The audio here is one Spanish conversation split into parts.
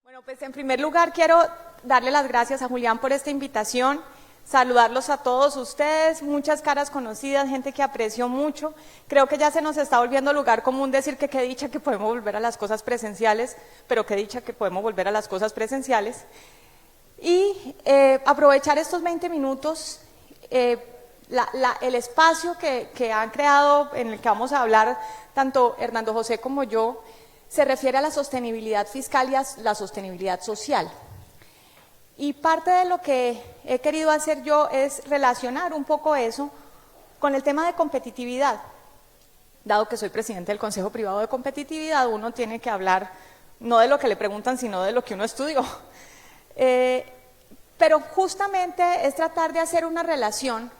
Bueno, pues en primer lugar quiero darle las gracias a Julián por esta invitación, saludarlos a todos ustedes, muchas caras conocidas, gente que aprecio mucho. Creo que ya se nos está volviendo lugar común decir que qué dicha que podemos volver a las cosas presenciales, pero qué dicha que podemos volver a las cosas presenciales. Y aprovechar estos 20 minutos, el espacio que han creado, en el que vamos a hablar tanto Hernando José como yo, se refiere a la sostenibilidad fiscal y a la sostenibilidad social. Y parte de lo que he querido hacer yo es relacionar un poco eso con el tema de competitividad. Dado que soy presidente del Consejo Privado de Competitividad, uno tiene que hablar no de lo que le preguntan, sino de lo que uno estudió. Pero justamente es tratar de hacer una relación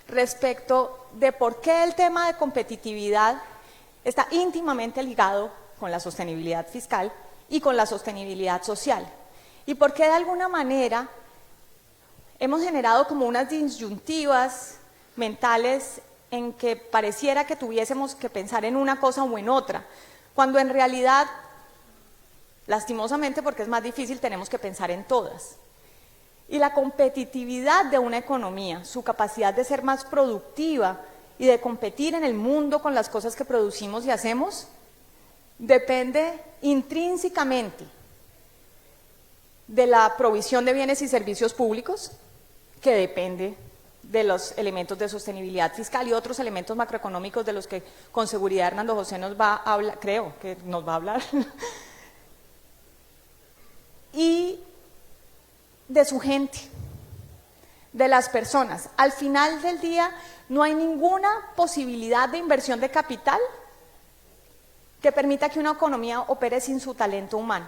respecto de por qué el tema de competitividad está íntimamente ligado con la sostenibilidad fiscal y con la sostenibilidad social. Y por qué de alguna manera hemos generado como unas disyuntivas mentales en que pareciera que tuviésemos que pensar en una cosa o en otra, cuando en realidad, lastimosamente porque es más difícil, tenemos que pensar en todas. Y la competitividad de una economía, su capacidad de ser más productiva y de competir en el mundo con las cosas que producimos y hacemos, depende intrínsecamente de la provisión de bienes y servicios públicos, que depende de los elementos de sostenibilidad fiscal y otros elementos macroeconómicos de los que con seguridad Hernando José nos va a hablar, creo que nos va a hablar, y de su gente, de las personas. Al final del día no hay ninguna posibilidad de inversión de capital que permita que una economía opere sin su talento humano.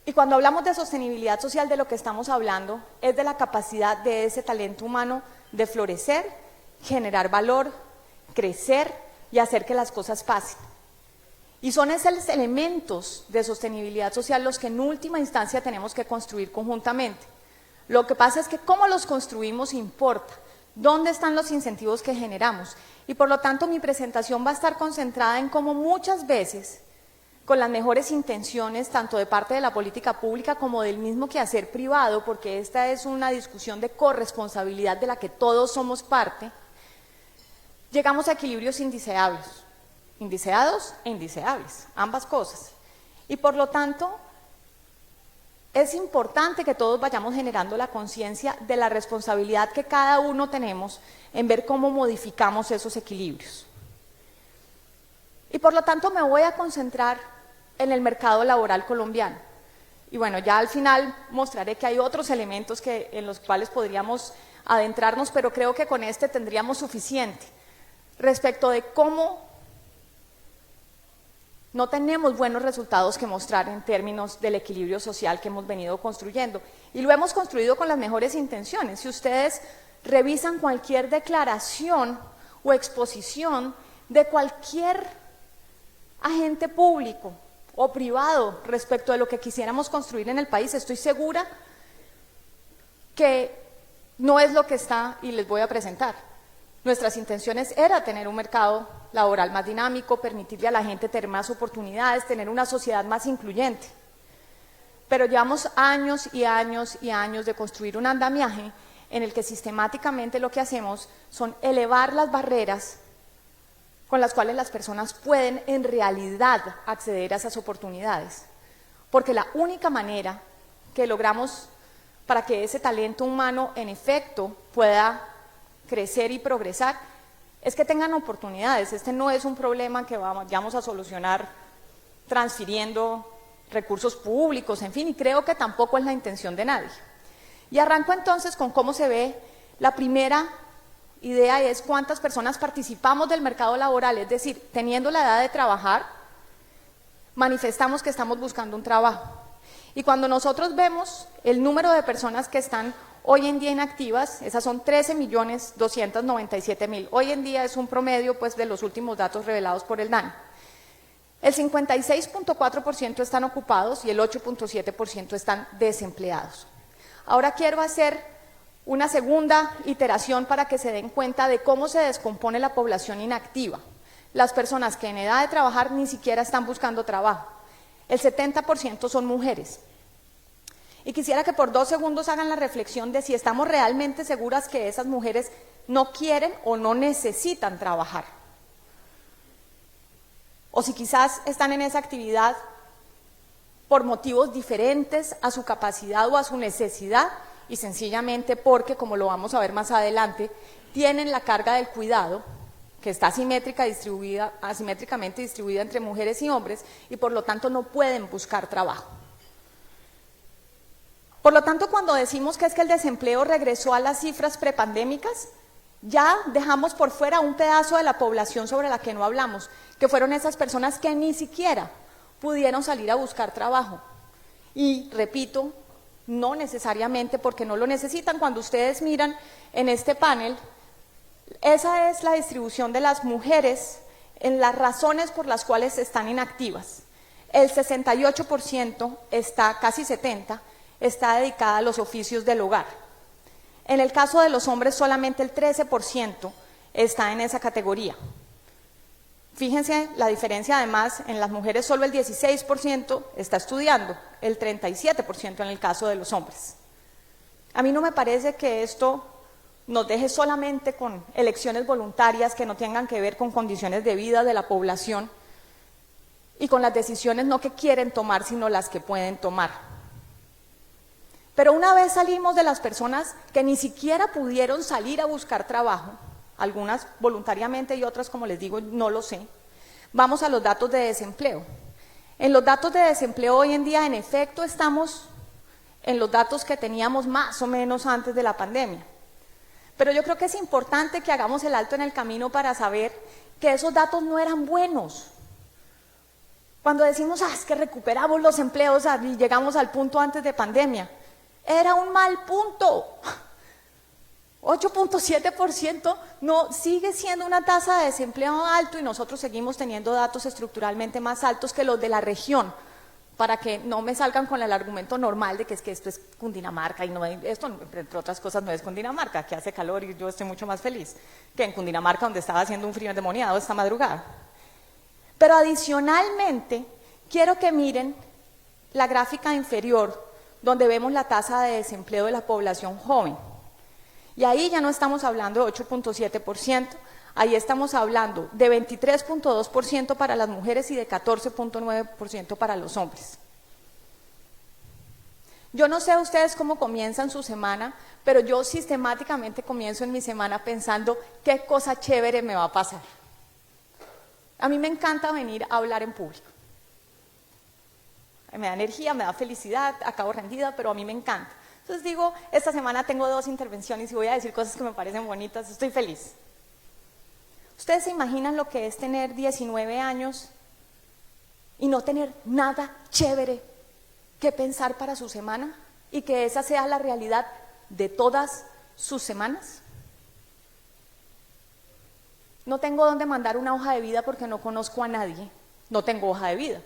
Y cuando hablamos de sostenibilidad social, de lo que estamos hablando es de la capacidad de ese talento humano de florecer, generar valor, crecer y hacer que las cosas pasen. Y son esos elementos de sostenibilidad social los que en última instancia tenemos que construir conjuntamente. Lo que pasa es que cómo los construimos importa, dónde están los incentivos que generamos. Y por lo tanto mi presentación va a estar concentrada en cómo muchas veces, con las mejores intenciones, tanto de parte de la política pública como del mismo quehacer privado, porque esta es una discusión de corresponsabilidad de la que todos somos parte, llegamos a equilibrios indiseables, indiseados e indiseables, ambas cosas. Y por lo tanto, es importante que todos vayamos generando la conciencia de la responsabilidad que cada uno tenemos en ver cómo modificamos esos equilibrios. Y por lo tanto me voy a concentrar en el mercado laboral colombiano. Y bueno, ya al final mostraré que hay otros elementos en los cuales podríamos adentrarnos, pero creo que con este tendríamos suficiente respecto de cómo no tenemos buenos resultados que mostrar en términos del equilibrio social que hemos venido construyendo. Y lo hemos construido con las mejores intenciones. Si ustedes revisan cualquier declaración o exposición de cualquier agente público o privado respecto de lo que quisiéramos construir en el país, estoy segura que no es lo que está y les voy a presentar. Nuestras intenciones era tener un mercado laboral más dinámico, permitirle a la gente tener más oportunidades, tener una sociedad más incluyente. Pero llevamos años y años y años de construir un andamiaje en el que sistemáticamente lo que hacemos son elevar las barreras con las cuales las personas pueden en realidad acceder a esas oportunidades. Porque la única manera que logramos para que ese talento humano en efecto pueda crecer y progresar es que tengan oportunidades. Este no es un problema que vamos a solucionar transfiriendo recursos públicos, en fin, y creo que tampoco es la intención de nadie. Y arranco entonces con cómo se ve la primera idea, es cuántas personas participamos del mercado laboral, es decir, teniendo la edad de trabajar, manifestamos que estamos buscando un trabajo. Y cuando nosotros vemos el número de personas que están hoy en día inactivas, esas son 13.297.000. Hoy en día es un promedio pues, de los últimos datos revelados por el DANE. El 56.4% están ocupados y el 8.7% están desempleados. Ahora quiero hacer una segunda iteración para que se den cuenta de cómo se descompone la población inactiva. Las personas que en edad de trabajar ni siquiera están buscando trabajo. El 70% son mujeres. Y quisiera que por 2 segundos hagan la reflexión de si estamos realmente seguras que esas mujeres no quieren o no necesitan trabajar. O si quizás están en esa actividad por motivos diferentes a su capacidad o a su necesidad y sencillamente porque, como lo vamos a ver más adelante, tienen la carga del cuidado que está asimétricamente distribuida entre mujeres y hombres y por lo tanto no pueden buscar trabajo. Por lo tanto, cuando decimos que es que el desempleo regresó a las cifras prepandémicas, ya dejamos por fuera un pedazo de la población sobre la que no hablamos, que fueron esas personas que ni siquiera pudieron salir a buscar trabajo. Y repito, no necesariamente porque no lo necesitan. Cuando ustedes miran en este panel, esa es la distribución de las mujeres en las razones por las cuales están inactivas. El 68% está, casi 70%, está dedicada a los oficios del hogar. En el caso de los hombres, solamente el 13% está en esa categoría. Fíjense la diferencia, además, en las mujeres solo el 16% está estudiando, el 37% en el caso de los hombres. A mí no me parece que esto nos deje solamente con elecciones voluntarias que no tengan que ver con condiciones de vida de la población y con las decisiones no que quieren tomar, sino las que pueden tomar. Pero una vez salimos de las personas que ni siquiera pudieron salir a buscar trabajo, algunas voluntariamente y otras, como les digo, no lo sé, vamos a los datos de desempleo. En los datos de desempleo hoy en día, en efecto, estamos en los datos que teníamos más o menos antes de la pandemia. Pero yo creo que es importante que hagamos el alto en el camino para saber que esos datos no eran buenos. Cuando decimos, es que recuperamos los empleos y llegamos al punto antes de pandemia, era un mal punto. 8.7% no, sigue siendo una tasa de desempleo alto y nosotros seguimos teniendo datos estructuralmente más altos que los de la región, para que no me salgan con el argumento normal de que esto es Cundinamarca y no, esto entre otras cosas no es Cundinamarca, que hace calor y yo estoy mucho más feliz que en Cundinamarca, donde estaba haciendo un frío endemoniado esta madrugada. Pero adicionalmente quiero que miren la gráfica inferior, donde vemos la tasa de desempleo de la población joven. Y ahí ya no estamos hablando de 8.7%, ahí estamos hablando de 23.2% para las mujeres y de 14.9% para los hombres. Yo no sé ustedes cómo comienzan su semana, pero yo sistemáticamente comienzo en mi semana pensando qué cosa chévere me va a pasar. A mí me encanta venir a hablar en público. Me da energía, me da felicidad, acabo rendida, pero a mí me encanta. Entonces digo, esta semana tengo 2 intervenciones y voy a decir cosas que me parecen bonitas, estoy feliz. ¿Ustedes se imaginan lo que es tener 19 años y no tener nada chévere que pensar para su semana y que esa sea la realidad de todas sus semanas? No tengo dónde mandar una hoja de vida porque no conozco a nadie, no tengo hoja de vida.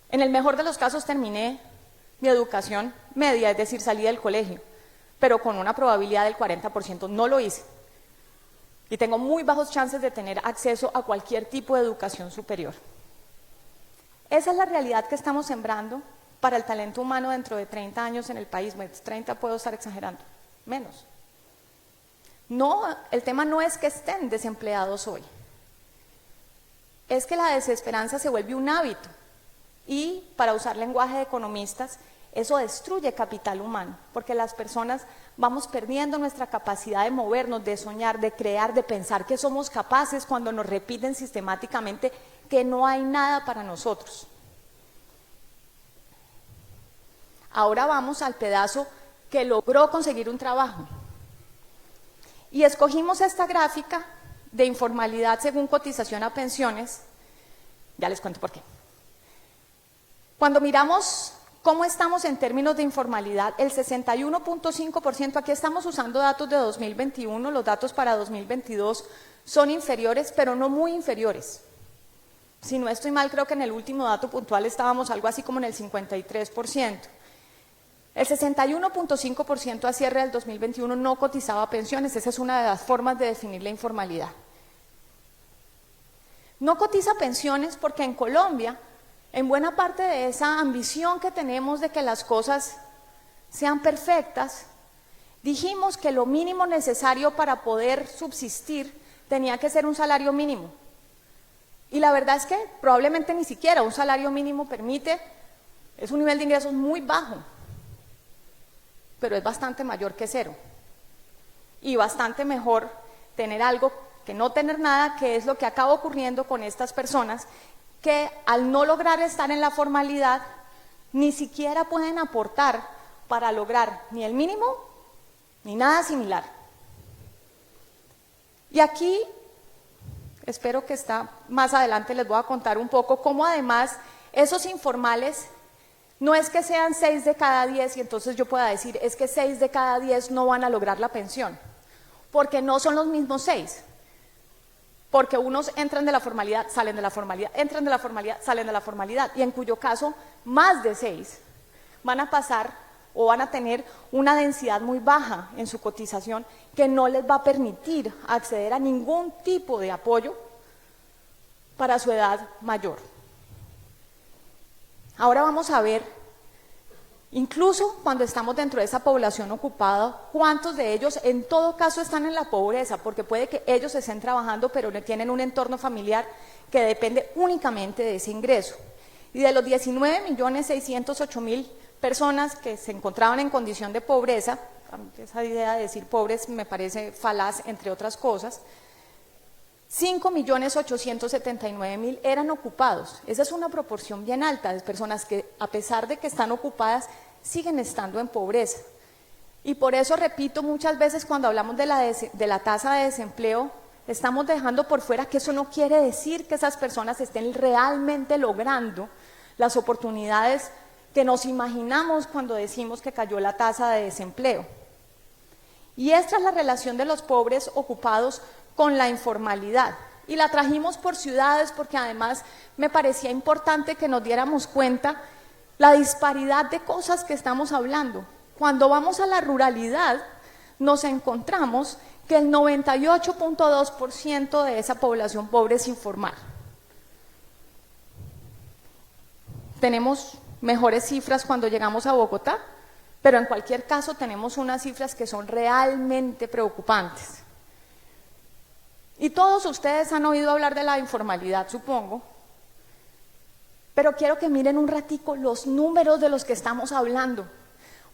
En el mejor de los casos terminé mi educación media, es decir, salí del colegio, pero con una probabilidad del 40% no lo hice. Y tengo muy bajos chances de tener acceso a cualquier tipo de educación superior. Esa es la realidad que estamos sembrando para el talento humano dentro de 30 años en el país. 30 puedo estar exagerando, menos. No, el tema no es que estén desempleados hoy, es que la desesperanza se vuelve un hábito. Y, para usar lenguaje de economistas, eso destruye capital humano, porque las personas vamos perdiendo nuestra capacidad de movernos, de soñar, de crear, de pensar que somos capaces cuando nos repiten sistemáticamente que no hay nada para nosotros. Ahora vamos al pedazo que logró conseguir un trabajo. Y escogimos esta gráfica de informalidad según cotización a pensiones. Ya les cuento por qué. Cuando miramos cómo estamos en términos de informalidad, el 61.5%, aquí estamos usando datos de 2021, los datos para 2022 son inferiores, pero no muy inferiores. Si no estoy mal, creo que en el último dato puntual estábamos algo así como en el 53%. El 61.5% a cierre del 2021 no cotizaba pensiones, esa es una de las formas de definir la informalidad. No cotiza pensiones porque en Colombia, en buena parte de esa ambición que tenemos de que las cosas sean perfectas, dijimos que lo mínimo necesario para poder subsistir tenía que ser un salario mínimo. Y la verdad es que probablemente ni siquiera un salario mínimo permite, es un nivel de ingresos muy bajo, pero es bastante mayor que cero. Y bastante mejor tener algo que no tener nada, que es lo que acaba ocurriendo con estas personas que al no lograr estar en la formalidad, ni siquiera pueden aportar para lograr ni el mínimo ni nada similar. Y aquí, espero que más adelante les voy a contar un poco cómo además esos informales no es que sean 6 de cada 10 y entonces yo pueda decir es que 6 de cada 10 no van a lograr la pensión, porque no son los mismos 6. Porque unos entran de la formalidad, salen de la formalidad, entran de la formalidad, salen de la formalidad, y en cuyo caso más de 6 van a pasar o van a tener una densidad muy baja en su cotización que no les va a permitir acceder a ningún tipo de apoyo para su edad mayor. Ahora vamos a ver, incluso cuando estamos dentro de esa población ocupada, cuántos de ellos en todo caso están en la pobreza, porque puede que ellos estén trabajando pero no tienen un entorno familiar que depende únicamente de ese ingreso. Y de los 19.608.000 personas que se encontraban en condición de pobreza, esa idea de decir pobres me parece falaz entre otras cosas, 5.879.000 eran ocupados. Esa es una proporción bien alta de personas que, a pesar de que están ocupadas, siguen estando en pobreza. Y por eso repito muchas veces cuando hablamos de la tasa de desempleo, estamos dejando por fuera que eso no quiere decir que esas personas estén realmente logrando las oportunidades que nos imaginamos cuando decimos que cayó la tasa de desempleo. Y esta es la relación de los pobres ocupados con la informalidad, y la trajimos por ciudades porque además me parecía importante que nos diéramos cuenta la disparidad de cosas que estamos hablando. Cuando vamos a la ruralidad nos encontramos que el 98.2% de esa población pobre es informal. Tenemos mejores cifras cuando llegamos a Bogotá, pero en cualquier caso tenemos unas cifras que son realmente preocupantes. Y todos ustedes han oído hablar de la informalidad, supongo, pero quiero que miren un ratico los números de los que estamos hablando,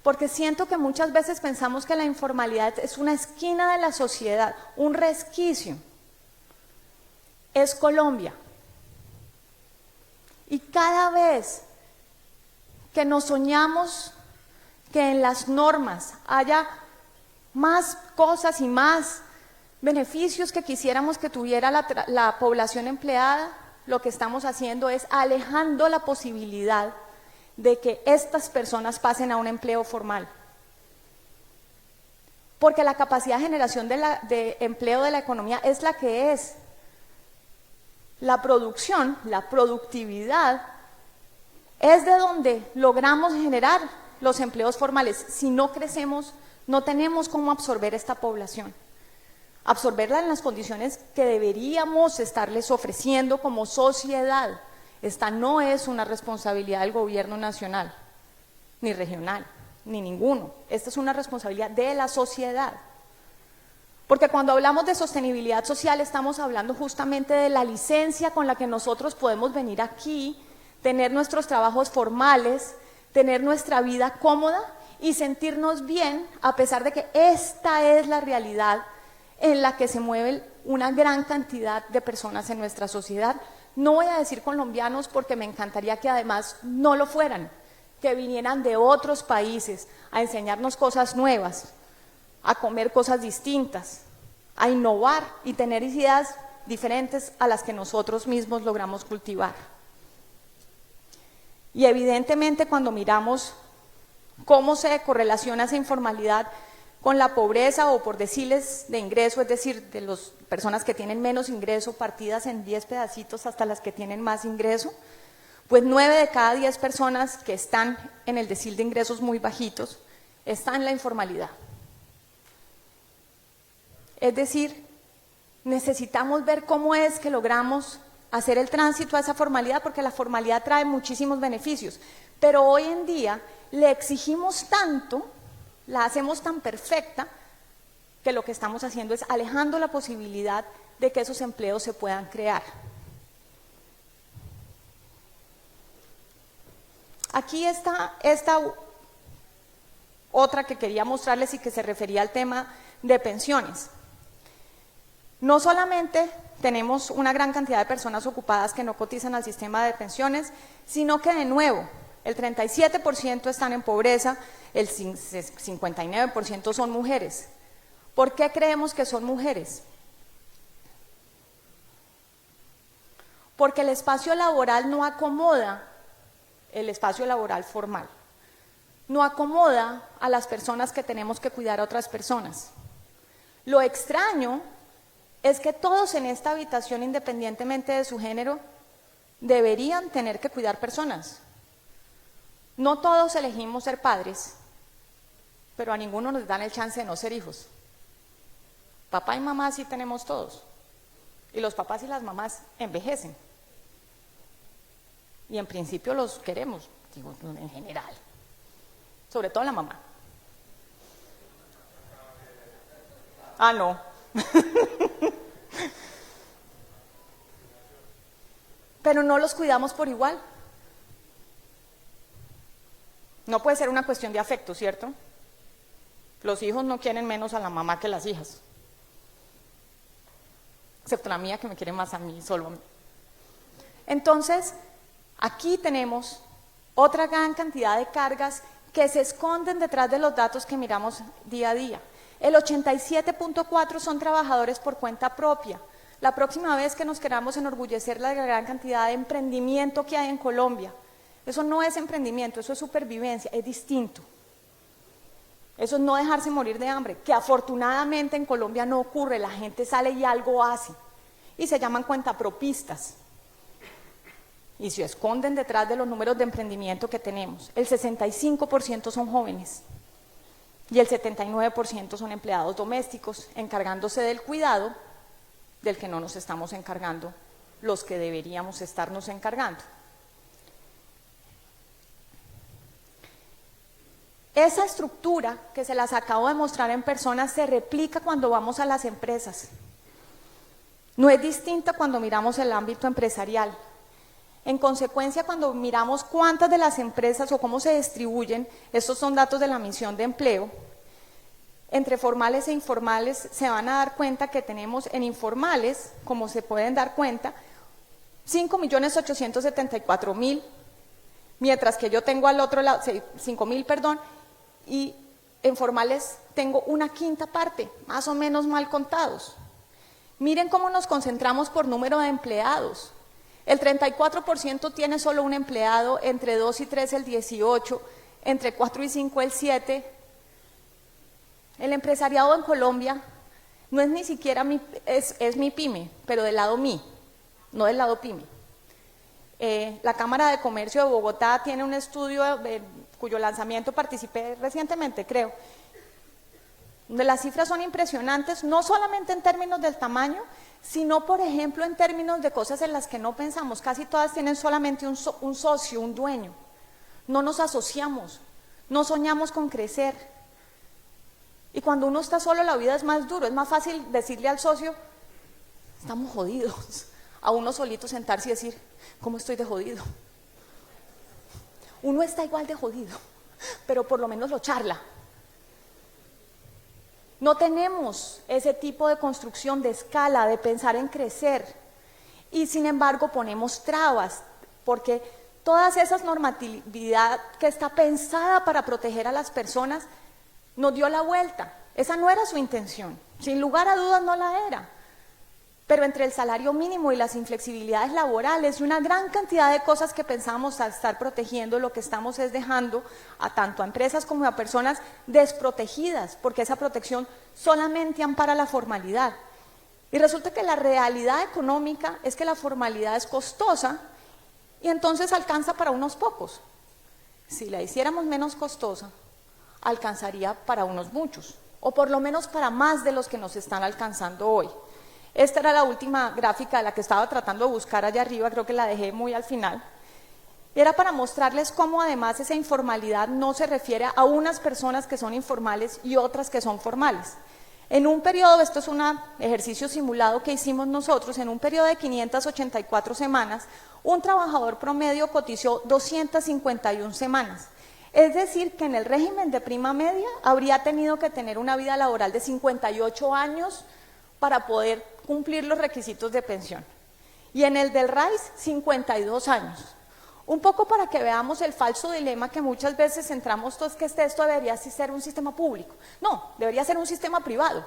porque siento que muchas veces pensamos que la informalidad es una esquina de la sociedad, un resquicio. Es Colombia. Y cada vez que nos soñamos que en las normas haya más cosas y más beneficios que quisiéramos que tuviera la población empleada, lo que estamos haciendo es alejando la posibilidad de que estas personas pasen a un empleo formal. Porque la capacidad de generación de empleo de la economía es la que es. La producción, la productividad, es de donde logramos generar los empleos formales. Si no crecemos, no tenemos cómo absorber esta población. Absorberla en las condiciones que deberíamos estarles ofreciendo como sociedad. Esta no es una responsabilidad del gobierno nacional, ni regional, ni ninguno. Esta es una responsabilidad de la sociedad. Porque cuando hablamos de sostenibilidad social estamos hablando justamente de la licencia con la que nosotros podemos venir aquí, tener nuestros trabajos formales, tener nuestra vida cómoda y sentirnos bien a pesar de que esta es la realidad en la que se mueve una gran cantidad de personas en nuestra sociedad. No voy a decir colombianos porque me encantaría que además no lo fueran, que vinieran de otros países a enseñarnos cosas nuevas, a comer cosas distintas, a innovar y tener ideas diferentes a las que nosotros mismos logramos cultivar. Y evidentemente cuando miramos cómo se correlaciona esa informalidad con la pobreza o por deciles de ingreso, es decir, de las personas que tienen menos ingreso partidas en 10 pedacitos hasta las que tienen más ingreso, pues 9 de cada 10 personas que están en el decil de ingresos muy bajitos están en la informalidad. Es decir, necesitamos ver cómo es que logramos hacer el tránsito a esa formalidad, porque la formalidad trae muchísimos beneficios. Pero hoy en día le exigimos tanto, la hacemos tan perfecta, que lo que estamos haciendo es alejando la posibilidad de que esos empleos se puedan crear. Aquí está esta otra que quería mostrarles y que se refería al tema de pensiones. No solamente tenemos una gran cantidad de personas ocupadas que no cotizan al sistema de pensiones, sino que de nuevo, el 37% están en pobreza, el 59% son mujeres. ¿Por qué creemos que son mujeres? Porque el espacio laboral no acomoda el espacio laboral formal. No acomoda a las personas que tenemos que cuidar a otras personas. Lo extraño es que todos en esta habitación, independientemente de su género, deberían tener que cuidar personas. No todos elegimos ser padres, pero a ninguno nos dan el chance de no ser hijos. Papá y mamá sí tenemos todos, y los papás y las mamás envejecen. Y en principio los queremos, digo, en general, sobre todo la mamá. Ah, no. Pero no los cuidamos por igual. No puede ser una cuestión de afecto, ¿cierto? Los hijos no quieren menos a la mamá que las hijas. Excepto la mía, que me quiere más a mí, solo a mí. Entonces, aquí tenemos otra gran cantidad de cargas que se esconden detrás de los datos que miramos día a día. El 87.4% son trabajadores por cuenta propia. La próxima vez que nos queramos enorgullecer de la gran cantidad de emprendimiento que hay en Colombia, eso no es emprendimiento, eso es supervivencia, es distinto. Eso es no dejarse morir de hambre, que afortunadamente en Colombia no ocurre, la gente sale y algo hace. Y se llaman cuentapropistas. Y se esconden detrás de los números de emprendimiento que tenemos. El 65% son jóvenes y el 79% son empleados domésticos, encargándose del cuidado del que no nos estamos encargando los que deberíamos estarnos encargando. Esa estructura que se las acabo de mostrar en personas se replica cuando vamos a las empresas. No es distinta cuando miramos el ámbito empresarial. En consecuencia, cuando miramos cuántas de las empresas o cómo se distribuyen, estos son datos de la misión de empleo, entre formales e informales, se van a dar cuenta que tenemos en informales, como se pueden dar cuenta, 5.874.000, mientras que yo tengo al otro lado, 5.000, perdón, y en formales tengo una quinta parte, más o menos mal contados. Miren cómo nos concentramos por número de empleados. El 34% tiene solo un empleado, entre 2 y 3 el 18%, entre 4 y 5 el 7%. El empresariado en Colombia no es ni siquiera es mi pyme, pero del lado mí, no del lado pyme. La Cámara de Comercio de Bogotá tiene un estudio cuyo lanzamiento participé recientemente, creo, donde las cifras son impresionantes, no solamente en términos del tamaño, sino, por ejemplo, en términos de cosas en las que no pensamos. Casi todas tienen solamente un socio, un dueño. No nos asociamos, no soñamos con crecer. Y cuando uno está solo, la vida es más duro, es más fácil decirle al socio, estamos jodidos, a uno solito sentarse y decir, ¿cómo estoy de jodido? Uno está igual de jodido, pero por lo menos lo charla. No tenemos ese tipo de construcción de escala, de pensar en crecer, y sin embargo ponemos trabas, porque toda esa normatividad que está pensada para proteger a las personas, nos dio la vuelta. Esa no era su intención, sin lugar a dudas no la era. Pero entre el salario mínimo y las inflexibilidades laborales y una gran cantidad de cosas que pensábamos estar protegiendo, lo que estamos es dejando a tanto a empresas como a personas desprotegidas, porque esa protección solamente ampara la formalidad. Y resulta que la realidad económica es que la formalidad es costosa y entonces alcanza para unos pocos. Si la hiciéramos menos costosa, alcanzaría para unos muchos, o por lo menos para más de los que nos están alcanzando hoy. Esta era la última gráfica de la que estaba tratando de buscar allá arriba, creo que la dejé muy al final. Era para mostrarles cómo además esa informalidad no se refiere a unas personas que son informales y otras que son formales. En un periodo, esto es un ejercicio simulado que hicimos nosotros, en un periodo de 584 semanas, un trabajador promedio cotizó 251 semanas. Es decir, que en el régimen de prima media habría tenido que tener una vida laboral de 58 años para poder cumplir los requisitos de pensión. Y en el del RAIS, 52 años. Un poco para que veamos el falso dilema que muchas veces centramos todos, que esto debería ser un sistema público. No, debería ser un sistema privado.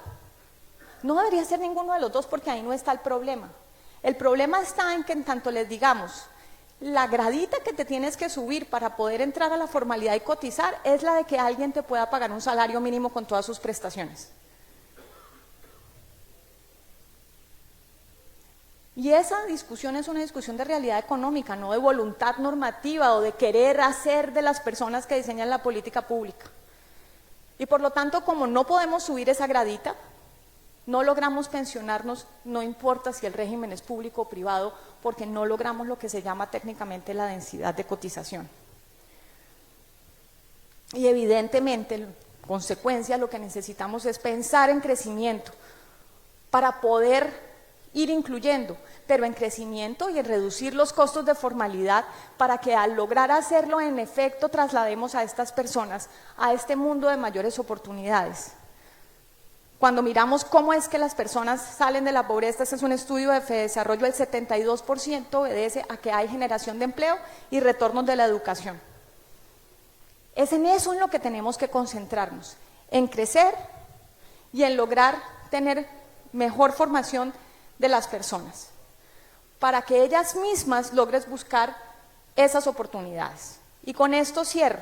No debería ser ninguno de los dos porque ahí no está el problema. El problema está en que en tanto les digamos, la gradita que te tienes que subir para poder entrar a la formalidad y cotizar es la de que alguien te pueda pagar un salario mínimo con todas sus prestaciones. Y esa discusión es una discusión de realidad económica, no de voluntad normativa o de querer hacer de las personas que diseñan la política pública. Y por lo tanto, como no podemos subir esa gradita, no logramos pensionarnos, no importa si el régimen es público o privado, porque no logramos lo que se llama técnicamente la densidad de cotización. Y evidentemente, en consecuencia, lo que necesitamos es pensar en crecimiento para poder ir incluyendo, pero en crecimiento y en reducir los costos de formalidad para que al lograr hacerlo en efecto traslademos a estas personas a este mundo de mayores oportunidades. Cuando miramos cómo es que las personas salen de la pobreza, este es un estudio de FEDesarrollo, el 72% obedece a que hay generación de empleo y retornos de la educación. Es en eso en lo que tenemos que concentrarnos, en crecer y en lograr tener mejor formación de las personas, para que ellas mismas logren buscar esas oportunidades. Y con esto cierro.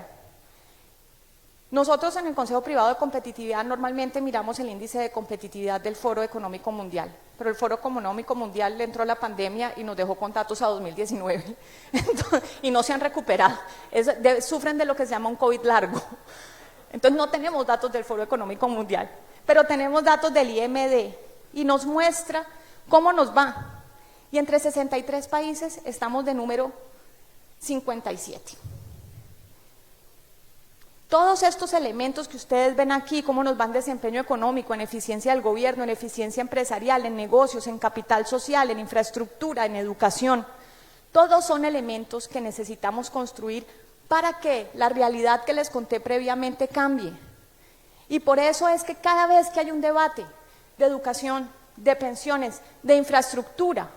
Nosotros en el Consejo Privado de Competitividad normalmente miramos el índice de competitividad del Foro Económico Mundial, pero el Foro Económico Mundial le entró la pandemia y nos dejó con datos a 2019 y no se han recuperado, sufren de lo que se llama un COVID largo. Entonces no tenemos datos del Foro Económico Mundial, pero tenemos datos del IMD y nos muestra cómo nos va. Y entre 63 países estamos de número 57. Todos estos elementos que ustedes ven aquí, cómo nos va en desempeño económico, en eficiencia del gobierno, en eficiencia empresarial, en negocios, en capital social, en infraestructura, en educación, todos son elementos que necesitamos construir para que la realidad que les conté previamente cambie. Y por eso es que cada vez que hay un debate de educación, de pensiones, de infraestructura,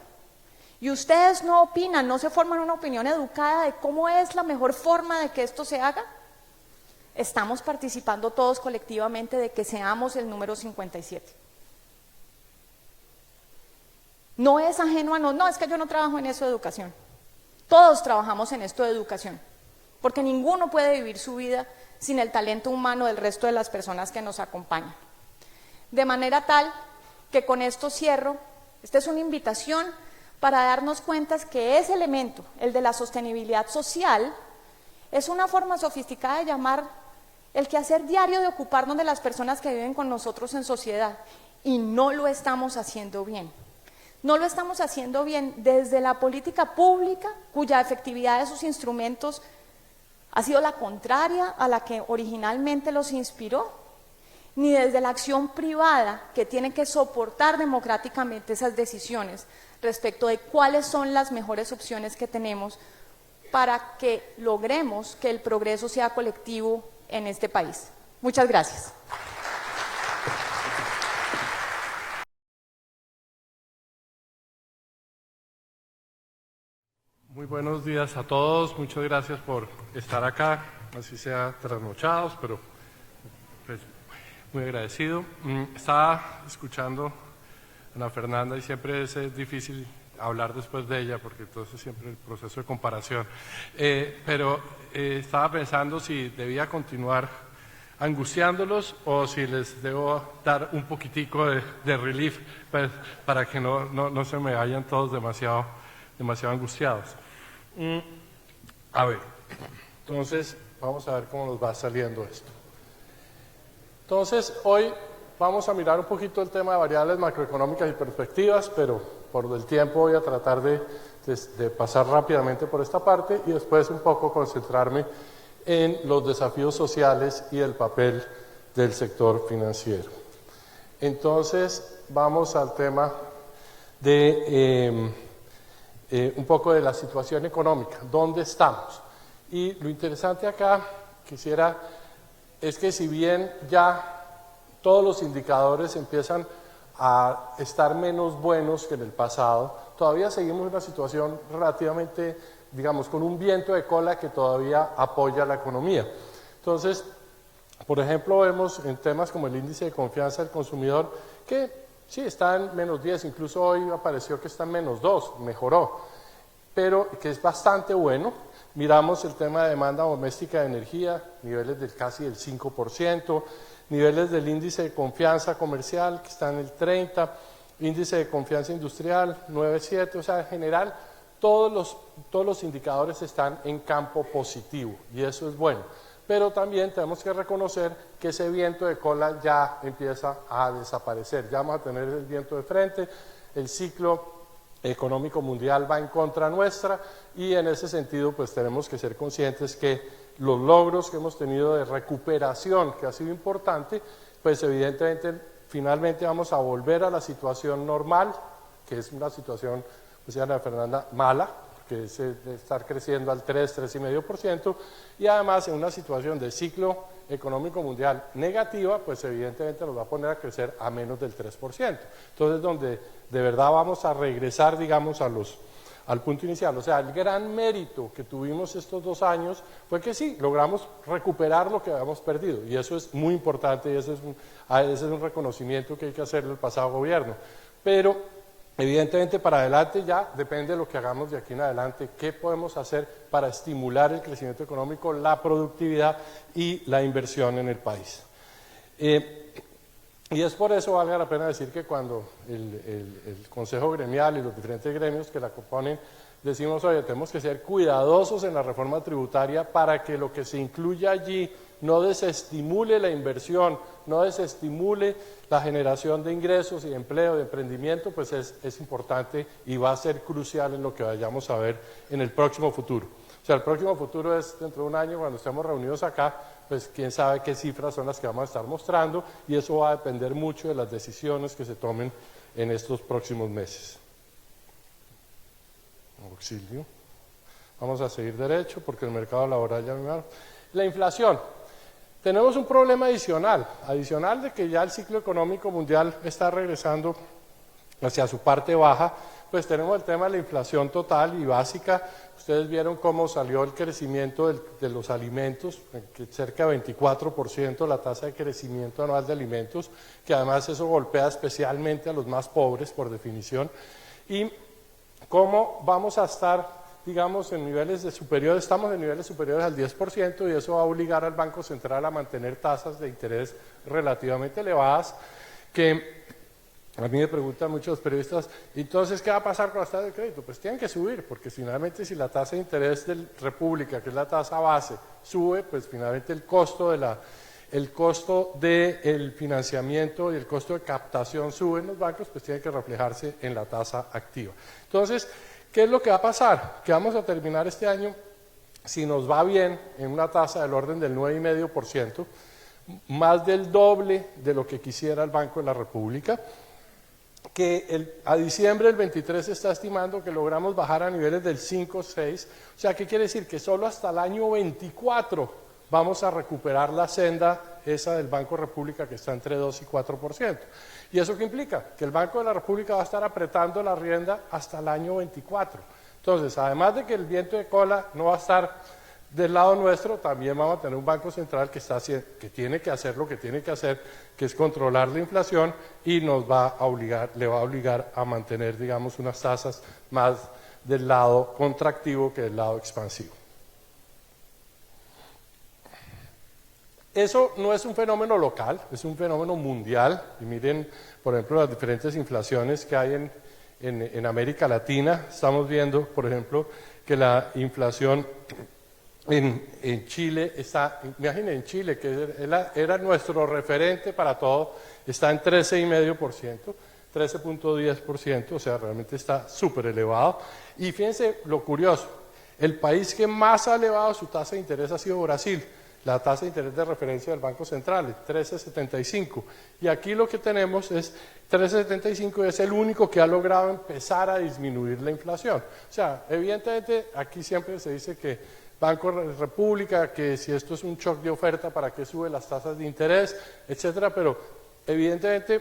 y ustedes no opinan, no se forman una opinión educada de cómo es la mejor forma de que esto se haga, estamos participando todos colectivamente de que seamos el número 57. No es ajeno a no, es que yo no trabajo en eso de educación. Todos trabajamos en esto de educación, porque ninguno puede vivir su vida sin el talento humano del resto de las personas que nos acompañan. De manera tal que con esto cierro, esta es una invitación para darnos cuenta que ese elemento, el de la sostenibilidad social, es una forma sofisticada de llamar el quehacer diario de ocuparnos de las personas que viven con nosotros en sociedad, y no lo estamos haciendo bien. No lo estamos haciendo bien desde la política pública, cuya efectividad de sus instrumentos ha sido la contraria a la que originalmente los inspiró, ni desde la acción privada que tiene que soportar democráticamente esas decisiones respecto de cuáles son las mejores opciones que tenemos para que logremos que el progreso sea colectivo en este país. Muchas gracias. Muy buenos días a todos, muchas gracias por estar acá, así sea trasnochados, pero pues, muy agradecido. Estaba escuchando a Ana Fernanda y siempre es difícil hablar después de ella porque entonces siempre el proceso de comparación, pero estaba pensando si debía continuar angustiándolos o si les debo dar un poquitico de relief pues, para que no se me vayan todos demasiado angustiados. A ver, entonces vamos a ver cómo nos va saliendo esto. Entonces hoy vamos a mirar un poquito el tema de variables macroeconómicas y perspectivas, pero por el tiempo voy a tratar de pasar rápidamente por esta parte y después un poco concentrarme en los desafíos sociales y el papel del sector financiero. Entonces, vamos al tema de un poco de la situación económica, ¿dónde estamos? Y lo interesante acá, es que si bien ya todos los indicadores empiezan a estar menos buenos que en el pasado, todavía seguimos en una situación relativamente, digamos, con un viento de cola que todavía apoya la economía. Entonces, por ejemplo, vemos en temas como el índice de confianza del consumidor que sí está en menos 10, incluso hoy apareció que está en menos 2, mejoró, pero que es bastante bueno. Miramos el tema de demanda doméstica de energía, niveles del casi del 5%, niveles del índice de confianza comercial que está en el 30%, índice de confianza industrial 9,7%, o sea, en general todos los indicadores están en campo positivo y eso es bueno. Pero también tenemos que reconocer que ese viento de cola ya empieza a desaparecer, ya vamos a tener el viento de frente, el ciclo económico mundial va en contra nuestra y en ese sentido pues tenemos que ser conscientes que los logros que hemos tenido de recuperación, que ha sido importante, pues evidentemente finalmente vamos a volver a la situación normal, que es una situación, pues Ana Fernanda, mala, que es de estar creciendo al 3,5%, y además en una situación de ciclo económico mundial negativa, pues evidentemente nos va a poner a crecer a menos del 3%. Entonces, donde de verdad vamos a regresar, digamos, al punto inicial. O sea, el gran mérito que tuvimos estos 2 años fue que sí, logramos recuperar lo que habíamos perdido, y eso es muy importante, y ese es un reconocimiento que hay que hacerle al pasado gobierno. Pero evidentemente para adelante ya depende de lo que hagamos de aquí en adelante, qué podemos hacer para estimular el crecimiento económico, la productividad y la inversión en el país. Y es por eso, valga la pena decir que cuando el Consejo Gremial y los diferentes gremios que la componen decimos, oye, tenemos que ser cuidadosos en la reforma tributaria para que lo que se incluya allí no desestimule la inversión, no desestimule la generación de ingresos y de empleo, de emprendimiento, pues es importante y va a ser crucial en lo que vayamos a ver en el próximo futuro. O sea, el próximo futuro es dentro de un año, cuando estemos reunidos acá, pues quién sabe qué cifras son las que vamos a estar mostrando, y eso va a depender mucho de las decisiones que se tomen en estos próximos meses. Auxilio. Vamos a seguir derecho porque el mercado laboral ya me va. La inflación. Tenemos un problema adicional de que ya el ciclo económico mundial está regresando hacia su parte baja, pues tenemos el tema de la inflación total y básica. Ustedes vieron cómo salió el crecimiento de los alimentos, que cerca de 24% la tasa de crecimiento anual de alimentos, que además eso golpea especialmente a los más pobres por definición, y cómo vamos a estar, digamos, en niveles superiores, estamos en niveles superiores al 10%, y eso va a obligar al Banco Central a mantener tasas de interés relativamente elevadas, que a mí me preguntan muchos periodistas, entonces, ¿qué va a pasar con las tasas de crédito? Pues tienen que subir, porque finalmente si la tasa de interés de República, que es la tasa base, sube, pues finalmente el costo del financiamiento y el costo de captación sube en los bancos, pues tiene que reflejarse en la tasa activa. Entonces, ¿qué es lo que va a pasar? Que vamos a terminar este año, si nos va bien, en una tasa del orden del 9,5%, más del doble de lo que quisiera el Banco de la República, que a diciembre del 23 se está estimando que logramos bajar a niveles del 5,6%, o sea, ¿qué quiere decir? Que solo hasta el año 24 vamos a recuperar la senda esa del Banco de la República, que está entre 2 y 4%. ¿Y eso qué implica? Que el Banco de la República va a estar apretando la rienda hasta el año 24. Entonces, además de que el viento de cola no va a estar del lado nuestro, también vamos a tener un Banco Central que tiene que hacer lo que tiene que hacer, que es controlar la inflación, y le va a obligar a mantener, digamos, unas tasas más del lado contractivo que del lado expansivo. Eso no es un fenómeno local, es un fenómeno mundial, y miren, por ejemplo, las diferentes inflaciones que hay en América Latina. Estamos viendo, por ejemplo, que la inflación en Chile está, imaginen, en Chile, que era nuestro referente para todo, está en 13,5%, 13,10%, o sea, realmente está súper elevado. Y fíjense lo curioso, el país que más ha elevado su tasa de interés ha sido Brasil, la tasa de interés de referencia del Banco Central, 13,75. Y aquí lo que tenemos es 13,75 y es el único que ha logrado empezar a disminuir la inflación. O sea, evidentemente aquí siempre se dice que Banco República, que si esto es un shock de oferta, ¿para qué sube las tasas de interés, etcétera? Pero evidentemente,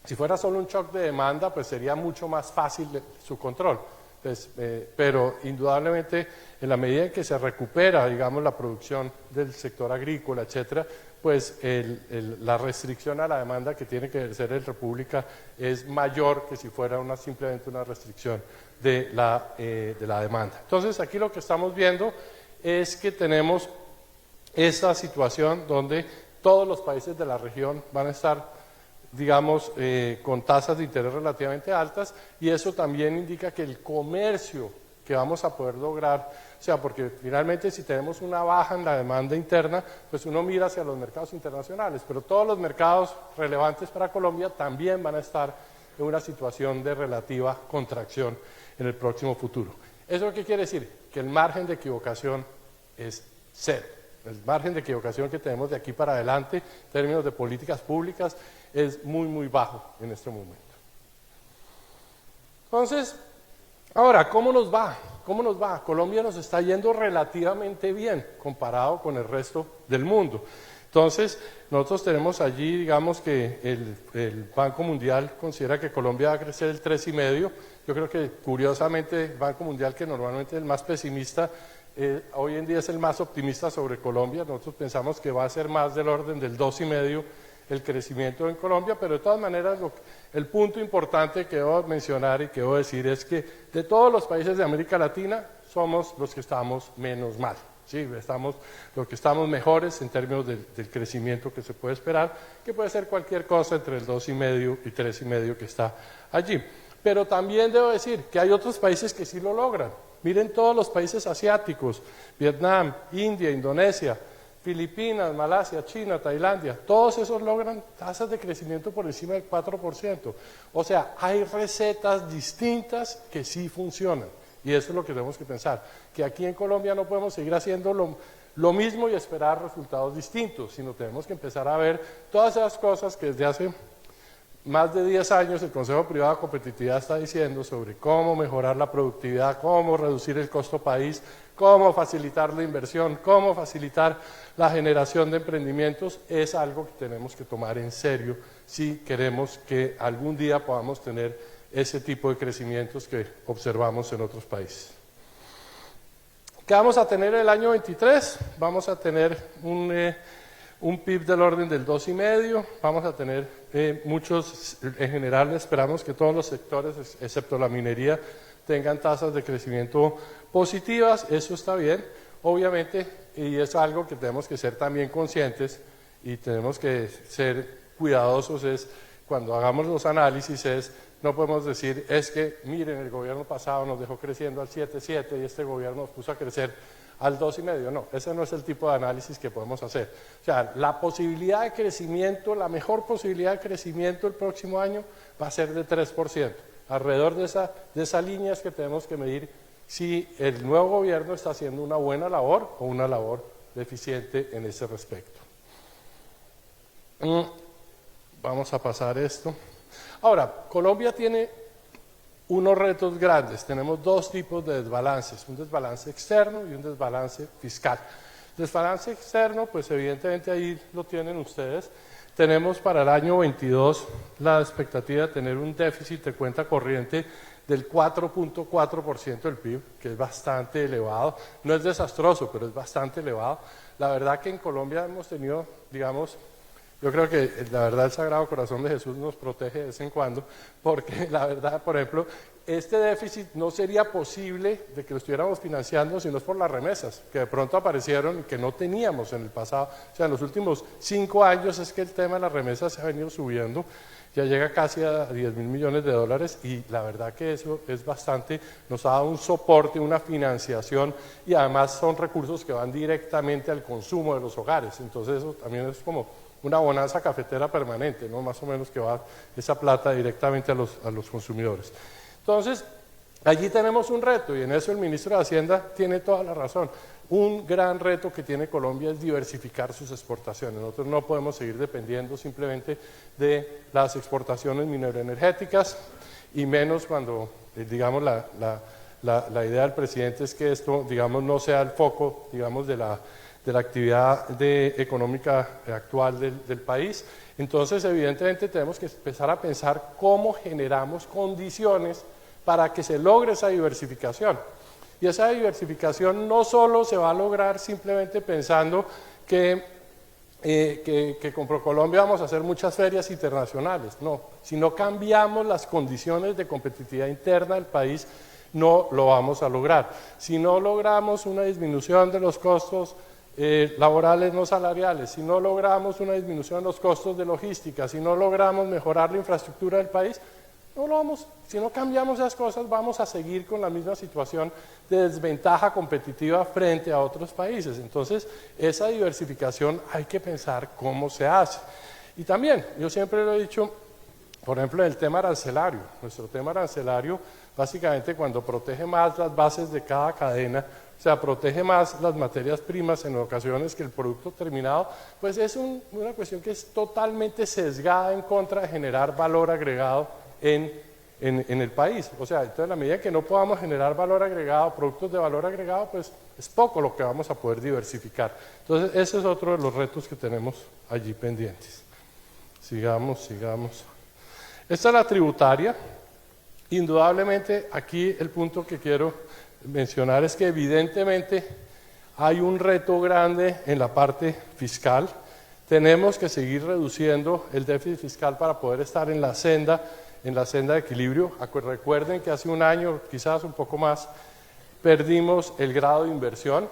si fuera solo un shock de demanda, pues sería mucho más fácil su control. Pues, pero indudablemente, en la medida en que se recupera, digamos, la producción del sector agrícola, etcétera, pues la restricción a la demanda que tiene que ejercer el República es mayor que si fuera simplemente una restricción de la demanda. Entonces, aquí lo que estamos viendo es que tenemos esta situación donde todos los países de la región van a estar, digamos, con tasas de interés relativamente altas, y eso también indica que el comercio que vamos a poder lograr, o sea, porque finalmente si tenemos una baja en la demanda interna, pues uno mira hacia los mercados internacionales, pero todos los mercados relevantes para Colombia también van a estar en una situación de relativa contracción en el próximo futuro. ¿Eso qué quiere decir? Que el margen de equivocación es cero. El margen de equivocación que tenemos de aquí para adelante, en términos de políticas públicas, es muy, muy bajo en este momento. Entonces, ahora, ¿cómo nos va? ¿Cómo nos va? Colombia nos está yendo relativamente bien comparado con el resto del mundo. Entonces, nosotros tenemos allí, digamos que el Banco Mundial considera que Colombia va a crecer el 3,5%. Yo creo que, curiosamente, el Banco Mundial, que normalmente es el más pesimista, hoy en día es el más optimista sobre Colombia. Nosotros pensamos que va a ser más del orden del 2,5% el crecimiento en Colombia, pero de todas maneras el punto importante que debo mencionar y que debo decir es que de todos los países de América Latina somos los que estamos menos mal, ¿sí? Los que estamos mejores en términos del crecimiento que se puede esperar, que puede ser cualquier cosa entre el 2,5% y 3,5% que está allí. Pero también debo decir que hay otros países que sí lo logran. Miren todos los países asiáticos, Vietnam, India, Indonesia, Filipinas, Malasia, China, Tailandia, todos esos logran tasas de crecimiento por encima del 4%. O sea, hay recetas distintas que sí funcionan. Y eso es lo que tenemos que pensar, que aquí en Colombia no podemos seguir haciendo lo mismo y esperar resultados distintos, sino tenemos que empezar a ver todas esas cosas que desde hace más de 10 años el Consejo Privado de Competitividad está diciendo sobre cómo mejorar la productividad, cómo reducir el costo país, cómo facilitar la inversión, cómo facilitar la generación de emprendimientos. Es algo que tenemos que tomar en serio si queremos que algún día podamos tener ese tipo de crecimientos que observamos en otros países. ¿Qué vamos a tener el año 23? Vamos a tener un PIB del orden del 2,5%, vamos a tener muchos, en general esperamos que todos los sectores, excepto la minería, tengan tasas de crecimiento positivas. Eso está bien, obviamente, y es algo que tenemos que ser también conscientes y tenemos que ser cuidadosos, es cuando hagamos los análisis, no podemos decir, es que miren, el gobierno pasado nos dejó creciendo al 7,7 y este gobierno nos puso a crecer al 2,5, no, ese no es el tipo de análisis que podemos hacer. O sea, la posibilidad de crecimiento, la mejor posibilidad de crecimiento el próximo año va a ser de 3%. Alrededor de esa línea es que tenemos que medir si el nuevo gobierno está haciendo una buena labor o una labor deficiente en ese respecto. Vamos a pasar esto. Ahora, Colombia tiene unos retos grandes. Tenemos dos tipos de desbalances, un desbalance externo y un desbalance fiscal. Desbalance externo, pues evidentemente ahí lo tienen ustedes. Tenemos para el año 22 la expectativa de tener un déficit de cuenta corriente del 4,4% del PIB, que es bastante elevado. No es desastroso, pero es bastante elevado. La verdad que en Colombia hemos tenido, digamos, yo creo que la verdad el Sagrado Corazón de Jesús nos protege de vez en cuando, porque la verdad, por ejemplo, este déficit no sería posible de que lo estuviéramos financiando si no es por las remesas, que de pronto aparecieron y que no teníamos en el pasado. O sea, en los últimos 5 años es que el tema de las remesas se ha venido subiendo, ya llega casi a 10.000 millones de dólares y la verdad que eso es bastante, nos ha dado un soporte, una financiación y además son recursos que van directamente al consumo de los hogares, entonces eso también es como una bonanza cafetera permanente, ¿no? Más o menos que va esa plata directamente a los consumidores. Entonces, allí tenemos un reto y en eso el ministro de Hacienda tiene toda la razón. Un gran reto que tiene Colombia es diversificar sus exportaciones. Nosotros no podemos seguir dependiendo simplemente de las exportaciones mineroenergéticas y menos cuando, digamos, la idea del presidente es que esto, digamos, no sea el foco, digamos, de la actividad económica actual del país. Entonces, evidentemente, tenemos que empezar a pensar cómo generamos condiciones para que se logre esa diversificación. Y esa diversificación no solo se va a lograr simplemente pensando que con ProColombia vamos a hacer muchas ferias internacionales, no, si no cambiamos las condiciones de competitividad interna del país, no lo vamos a lograr. Si no logramos una disminución de los costos laborales no salariales, si no logramos una disminución de los costos de logística, si no logramos mejorar la infraestructura del país, no lo vamos, si no cambiamos esas cosas vamos a seguir con la misma situación de desventaja competitiva frente a otros países. Entonces, esa diversificación hay que pensar cómo se hace. Y también, yo siempre lo he dicho, por ejemplo, en el tema arancelario. Nuestro tema arancelario, básicamente cuando protege más las bases de cada cadena, o sea, protege más las materias primas en ocasiones que el producto terminado, pues es una cuestión que es totalmente sesgada en contra de generar valor agregado en el país. O sea, entonces, en la medida que no podamos generar valor agregado, productos de valor agregado, pues es poco lo que vamos a poder diversificar. Entonces, ese es otro de los retos que tenemos allí pendientes. Sigamos. Esta es la tributaria. Indudablemente, aquí el punto que quiero mencionar es que evidentemente hay un reto grande en la parte fiscal. Tenemos que seguir reduciendo el déficit fiscal para poder estar en la senda de equilibrio. Recuerden que hace un año, quizás un poco más, perdimos el grado de inversión.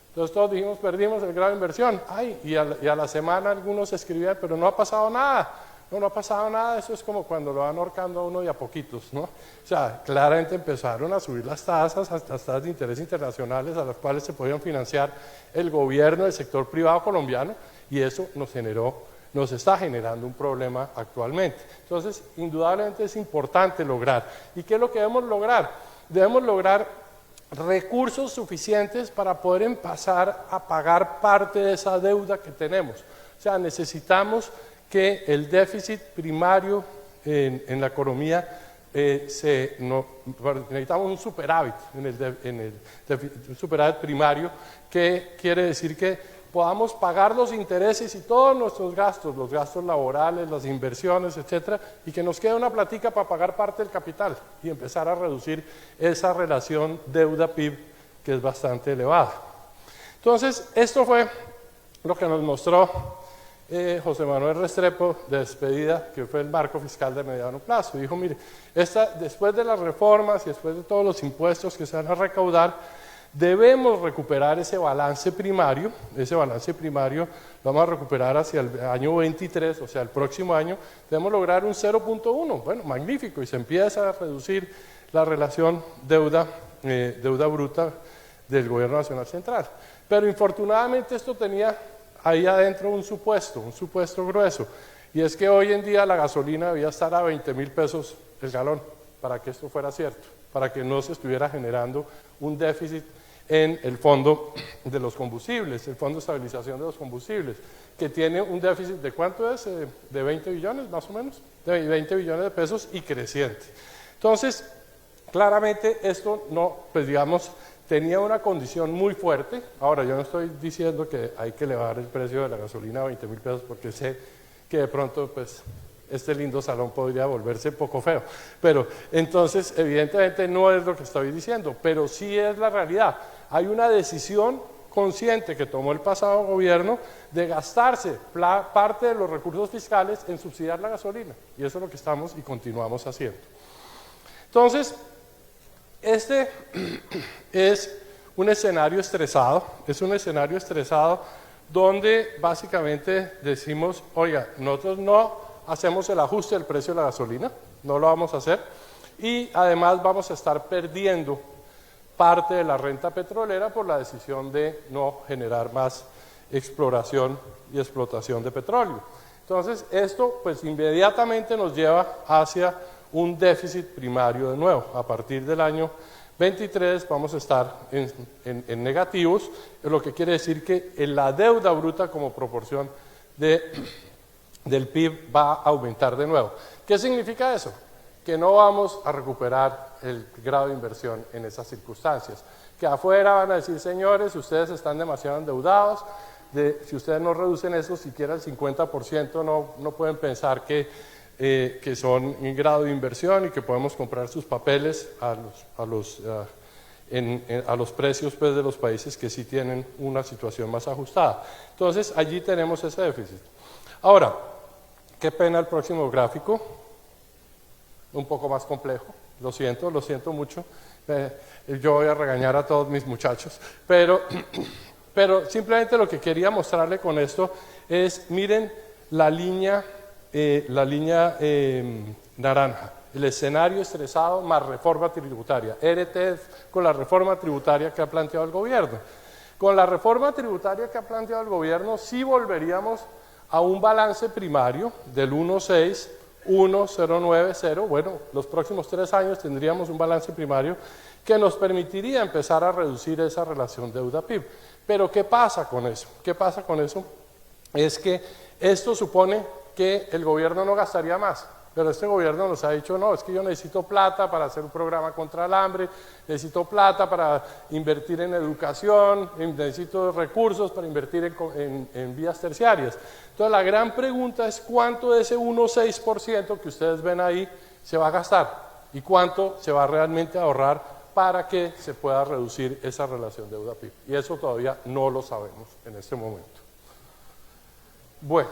Entonces todos dijimos, perdimos el grado de inversión. Y a la semana algunos escribían, pero no ha pasado nada. No ha pasado nada, eso es como cuando lo van ahorcando a uno de a poquitos, ¿no? O sea, claramente empezaron a subir las tasas, las tasas de interés internacionales a las cuales se podían financiar el gobierno, el sector privado colombiano, y eso nos está generando un problema actualmente. Entonces, indudablemente es importante lograr. ¿Y qué es lo que debemos lograr? Debemos lograr recursos suficientes para poder empezar a pagar parte de esa deuda que tenemos. O sea, necesitamos que el déficit primario en la economía, necesitamos un superávit un superávit primario, que quiere decir que podamos pagar los intereses y todos nuestros gastos, los gastos laborales, las inversiones, etcétera, y que nos quede una platica para pagar parte del capital y empezar a reducir esa relación deuda-PIB que es bastante elevada. Entonces, esto fue lo que nos mostró José Manuel Restrepo de despedida, que fue el marco fiscal de mediano plazo. Dijo, mire, después de las reformas y después de todos los impuestos que se van a recaudar, debemos recuperar ese balance primario lo vamos a recuperar hacia el año 23, o sea, el próximo año, debemos lograr un 0.1, bueno, magnífico, y se empieza a reducir la relación deuda bruta del Gobierno Nacional Central. Pero infortunadamente esto tenía ahí adentro un supuesto grueso, y es que hoy en día la gasolina debía estar a 20.000 pesos el galón para que esto fuera cierto, para que no se estuviera generando un déficit en el fondo de los combustibles, el Fondo de Estabilización de los Combustibles, que tiene un déficit de ¿cuánto es? De 20 billones más o menos, de 20 billones de pesos y creciente. Entonces, claramente esto no, pues digamos, tenía una condición muy fuerte. Ahora, yo no estoy diciendo que hay que elevar el precio de la gasolina a 20.000 pesos porque sé que de pronto, pues, este lindo salón podría volverse poco feo. Pero, entonces, evidentemente no es lo que estoy diciendo, pero sí es la realidad. Hay una decisión consciente que tomó el pasado gobierno de gastarse parte de los recursos fiscales en subsidiar la gasolina. Y eso es lo que estamos y continuamos haciendo. Entonces, este es un escenario estresado, donde básicamente decimos, oiga, nosotros no hacemos el ajuste del precio de la gasolina, no lo vamos a hacer, y además vamos a estar perdiendo parte de la renta petrolera por la decisión de no generar más exploración y explotación de petróleo. Entonces, esto pues inmediatamente nos lleva hacia un déficit primario de nuevo. A partir del año 23 vamos a estar en negativos, lo que quiere decir que la deuda bruta como proporción del PIB va a aumentar de nuevo. ¿Qué significa eso? Que no vamos a recuperar el grado de inversión en esas circunstancias. Que afuera van a decir, señores, ustedes están demasiado endeudados, si ustedes no reducen eso siquiera el 50%, no pueden pensar que son en grado de inversión y que podemos comprar sus papeles a los precios pues, de los países que sí tienen una situación más ajustada. Entonces, allí tenemos ese déficit. Ahora, qué pena el próximo gráfico, un poco más complejo, lo siento mucho, yo voy a regañar a todos mis muchachos, pero simplemente lo que quería mostrarle con esto es, miren la línea naranja, el escenario estresado más reforma tributaria, RTF con la reforma tributaria que ha planteado el gobierno. Con la reforma tributaria que ha planteado el gobierno sí volveríamos a un balance primario del 1.6, 1.090, bueno, los próximos 3 años tendríamos un balance primario que nos permitiría empezar a reducir esa relación deuda-PIB. Pero ¿qué pasa con eso? ¿Qué pasa con eso? Es que esto supone que el gobierno no gastaría más, pero este gobierno nos ha dicho, no, es que yo necesito plata para hacer un programa contra el hambre, necesito plata para invertir en educación, necesito recursos para invertir en vías terciarias. Entonces la gran pregunta es cuánto de ese 1.6% que ustedes ven ahí se va a gastar y cuánto se va realmente a ahorrar para que se pueda reducir esa relación deuda-PIB. Y eso todavía no lo sabemos en este momento. Bueno,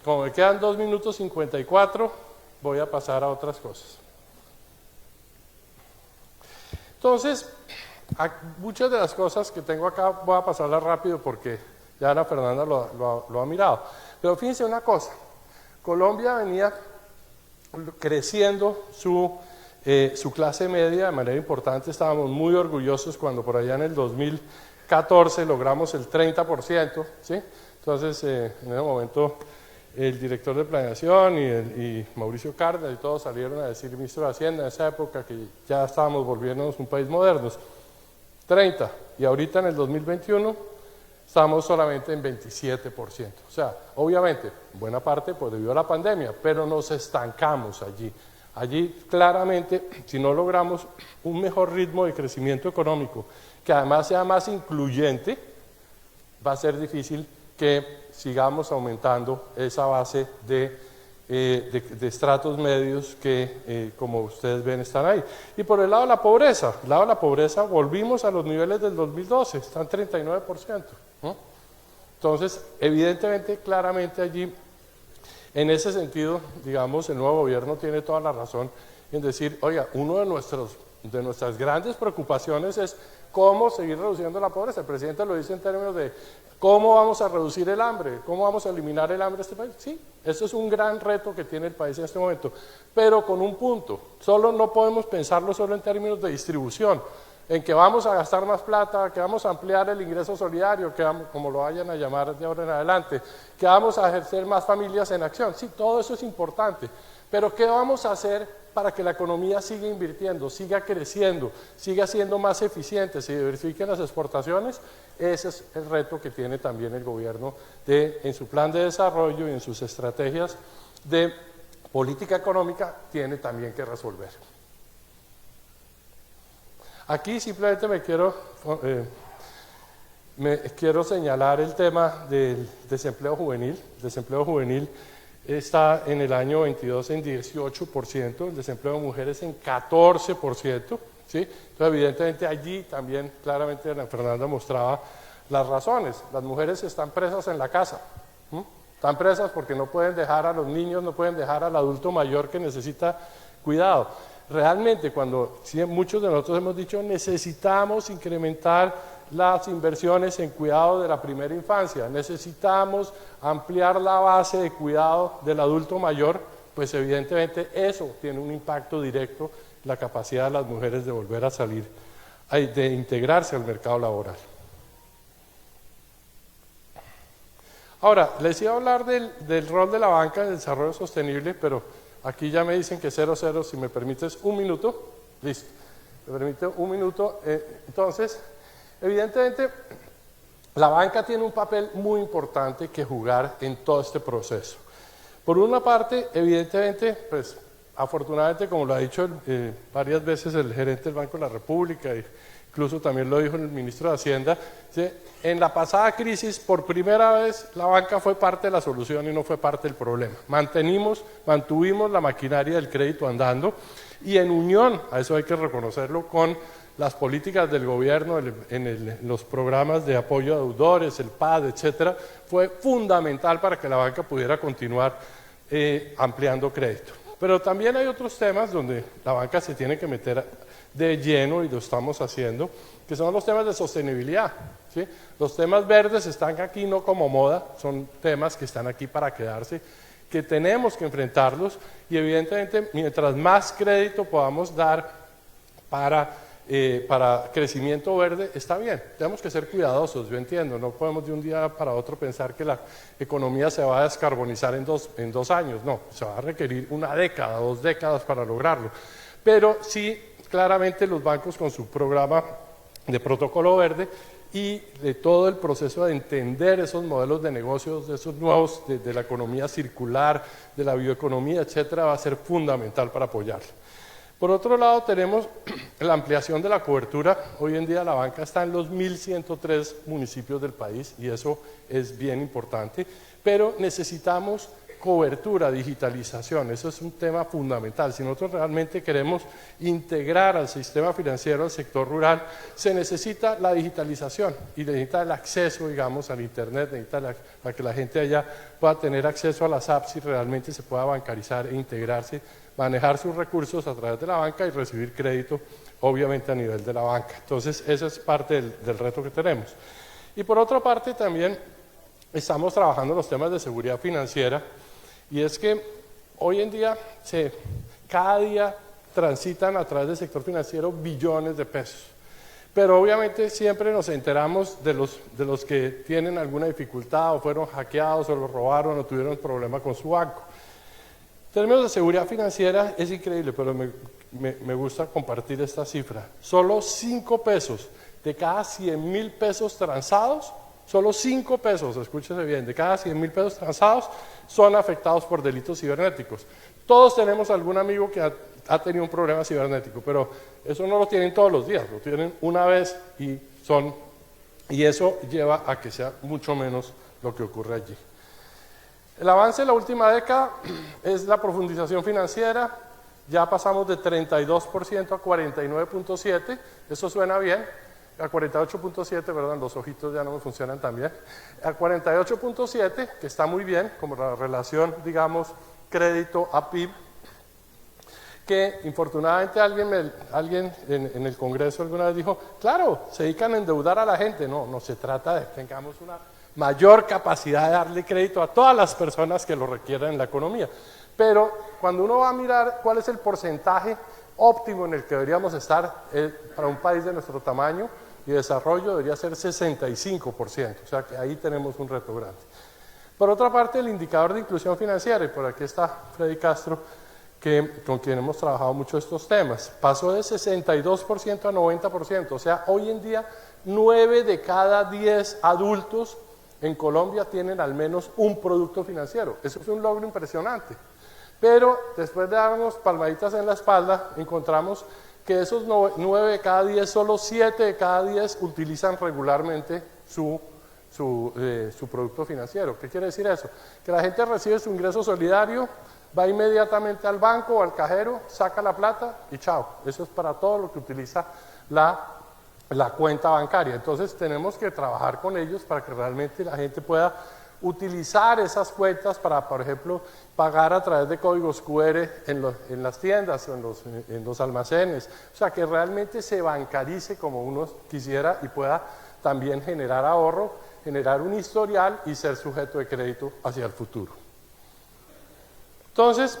como me quedan 2 minutos 54, voy a pasar a otras cosas. Entonces, muchas de las cosas que tengo acá voy a pasarlas rápido porque ya Ana Fernanda lo ha mirado. Pero fíjense una cosa, Colombia venía creciendo su clase media de manera importante, estábamos muy orgullosos cuando por allá en el 2014 logramos el 30%, ¿sí? Entonces, en ese momento, el director de planeación y Mauricio Cárdenas y todos salieron a decir, ministro de Hacienda, en esa época que ya estábamos volviéndonos un país moderno, 30, y ahorita en el 2021 estamos solamente en 27%. O sea, obviamente, en buena parte pues debido a la pandemia, pero nos estancamos allí. Allí claramente, si no logramos un mejor ritmo de crecimiento económico, que además sea más incluyente, va a ser difícil que sigamos aumentando esa base de estratos medios que, como ustedes ven, están ahí. Y por el lado de la pobreza, volvimos a los niveles del 2012, están 39%, ¿no? Entonces, evidentemente, claramente allí, en ese sentido, digamos, el nuevo gobierno tiene toda la razón en decir, oiga, una de nuestras grandes preocupaciones es cómo seguir reduciendo la pobreza. El presidente lo dice en términos de cómo vamos a reducir el hambre, cómo vamos a eliminar el hambre de este país. Sí, eso es un gran reto que tiene el país en este momento, pero con un punto. No podemos pensarlo solo en términos de distribución, en que vamos a gastar más plata, que vamos a ampliar el ingreso solidario, como lo vayan a llamar de ahora en adelante, que vamos a ejercer más familias en acción. Sí, todo eso es importante, pero ¿qué vamos a hacer para que la economía siga invirtiendo, siga creciendo, siga siendo más eficiente, se diversifiquen las exportaciones? Ese es el reto que tiene también el gobierno en su plan de desarrollo y en sus estrategias de política económica, tiene también que resolver. Aquí simplemente quiero señalar el tema del desempleo juvenil. El desempleo juvenil está en el año 22 en 18%, el desempleo de mujeres en 14%, ¿sí? Entonces, evidentemente allí también claramente Ana Fernanda mostraba las razones. Las mujeres están presas en la casa, ¿sí? Están presas porque no pueden dejar a los niños, no pueden dejar al adulto mayor que necesita cuidado. Realmente, cuando muchos de nosotros hemos dicho necesitamos incrementar las inversiones en cuidado de la primera infancia. Necesitamos ampliar la base de cuidado del adulto mayor, pues evidentemente eso tiene un impacto directo en la capacidad de las mujeres de volver a salir, de integrarse al mercado laboral. Ahora, les iba a hablar del rol de la banca en el desarrollo sostenible, pero aquí ya me dicen que 00, si me permites un minuto, listo, me permite un minuto, entonces, evidentemente, la banca tiene un papel muy importante que jugar en todo este proceso. Por una parte, evidentemente, pues, afortunadamente, como lo ha dicho varias veces el gerente del Banco de la República, incluso también lo dijo el ministro de Hacienda, ¿sí? En la pasada crisis, por primera vez, la banca fue parte de la solución y no fue parte del problema. Mantuvimos la maquinaria del crédito andando y en unión, a eso hay que reconocerlo, con las políticas del gobierno en los programas de apoyo a deudores, el PAD, etcétera, fue fundamental para que la banca pudiera continuar ampliando crédito. Pero también hay otros temas donde la banca se tiene que meter de lleno, y lo estamos haciendo, que son los temas de sostenibilidad, ¿sí? Los temas verdes están aquí no como moda, son temas que están aquí para quedarse, que tenemos que enfrentarlos, y evidentemente mientras más crédito podamos dar para crecimiento verde, está bien. Tenemos que ser cuidadosos, yo entiendo, no podemos de un día para otro pensar que la economía se va a descarbonizar en dos años, no, se va a requerir una década, 2 décadas para lograrlo, pero sí, claramente los bancos con su programa de protocolo verde y de todo el proceso de entender esos modelos de negocios, de esos nuevos, de la economía circular, de la bioeconomía, etcétera, va a ser fundamental para apoyarlo. Por otro lado, tenemos la ampliación de la cobertura. Hoy en día la banca está en los 1.103 municipios del país y eso es bien importante, pero necesitamos cobertura, digitalización, eso es un tema fundamental. Si nosotros realmente queremos integrar al sistema financiero al sector rural, se necesita la digitalización y necesita el acceso, digamos, al internet, necesita para que la gente allá pueda tener acceso a las apps y realmente se pueda bancarizar e integrarse, manejar sus recursos a través de la banca y recibir crédito, obviamente a nivel de la banca. Entonces, esa es parte del reto que tenemos. Y por otra parte, también estamos trabajando en los temas de seguridad financiera, y es que hoy en día, cada día transitan a través del sector financiero billones de pesos. Pero obviamente siempre nos enteramos de los que tienen alguna dificultad o fueron hackeados o los robaron o tuvieron problema con su banco. En términos de seguridad financiera es increíble, pero me gusta compartir esta cifra. Solo 5 pesos de cada 100.000 pesos transados, solo 5 pesos, escúchese bien, de cada 100.000 pesos transados son afectados por delitos cibernéticos. Todos tenemos algún amigo que ha tenido un problema cibernético, pero eso no lo tienen todos los días, lo tienen una vez y eso lleva a que sea mucho menos lo que ocurre allí. El avance de la última década es la profundización financiera, ya pasamos de 32% a 49.7%, eso suena bien, a 48.7, perdón, los ojitos ya no me funcionan tan bien, a 48.7, que está muy bien, como la relación, digamos, crédito a PIB, que infortunadamente alguien en el Congreso alguna vez dijo, claro, se dedican a endeudar a la gente. No se trata de que tengamos una mayor capacidad de darle crédito a todas las personas que lo requieran en la economía. Pero cuando uno va a mirar cuál es el porcentaje óptimo en el que deberíamos estar para un país de nuestro tamaño y desarrollo, debería ser 65%, o sea que ahí tenemos un reto grande. Por otra parte, el indicador de inclusión financiera, y por aquí está Freddy Castro, con quien hemos trabajado mucho estos temas, pasó de 62% a 90%, o sea, hoy en día 9 de cada 10 adultos en Colombia tienen al menos un producto financiero. Eso es un logro impresionante. Pero después de darnos palmaditas en la espalda, encontramos que esos 9 de cada 10, solo 7 de cada 10 utilizan regularmente su producto financiero. ¿Qué quiere decir eso? Que la gente recibe su ingreso solidario, va inmediatamente al banco o al cajero, saca la plata y chao. Eso es para todo lo que utiliza la cuenta bancaria. Entonces tenemos que trabajar con ellos para que realmente la gente pueda utilizar esas cuentas para, por ejemplo, pagar a través de códigos QR en las tiendas o en los almacenes. O sea, que realmente se bancarice como uno quisiera y pueda también generar ahorro, generar un historial y ser sujeto de crédito hacia el futuro. Entonces,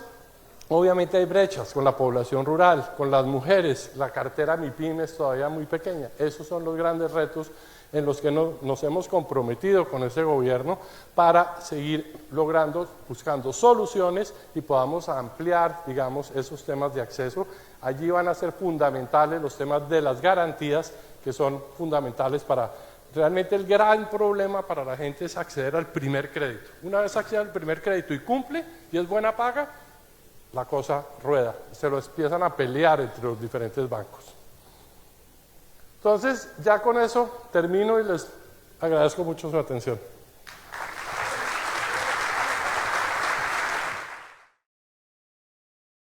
obviamente hay brechas con la población rural, con las mujeres, la cartera MIPYME es todavía muy pequeña. Esos son los grandes retos en los que nos hemos comprometido con este gobierno para seguir logrando, buscando soluciones y podamos ampliar, digamos, esos temas de acceso. Allí van a ser fundamentales los temas de las garantías, que son fundamentales para... Realmente el gran problema para la gente es acceder al primer crédito. Una vez accede al primer crédito y cumple, y es buena paga, la cosa rueda, se lo empiezan a pelear entre los diferentes bancos. Entonces, ya con eso termino y les agradezco mucho su atención.